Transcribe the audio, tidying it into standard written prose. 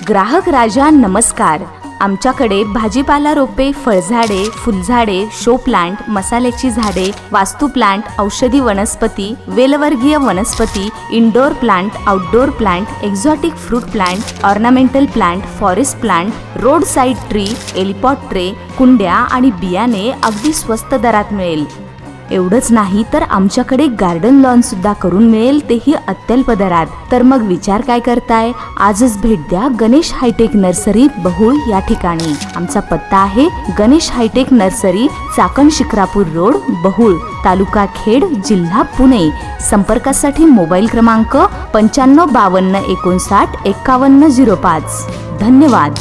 ग्राहक राजा नमस्कार. आमच्याकडे भाजीपाला रोपे, फळझाडे, फुलझाडे, शो प्लांट, मसाल्याची झाडे, वास्तू प्लांट, औषधी वनस्पती, वेलवर्गीय वनस्पती, indoor plant, outdoor plant, exotic fruit plant, ornamental plant, forest plant, road side tree, एलिपॉट ट्रे, कुंड्या आणि बियाणे अगदी स्वस्त दरात मिळेल. एवढंच नाही तर आमच्याकडे गार्डन लॉन सुद्धा करून मिळेल, तेही अत्यल्प दरात. तर मग विचार काय करताय? आजच भेट द्या गणेश हायटेक नर्सरी बहुळ या ठिकाणी. आमचा पत्ता आहे Ganesh hitech nursery, Chakan Shikrapur road, Bahul, taluka Khed, जिल्हा पुणे. संपर्कासाठी मोबाईल क्रमांक 9552595105. धन्यवाद.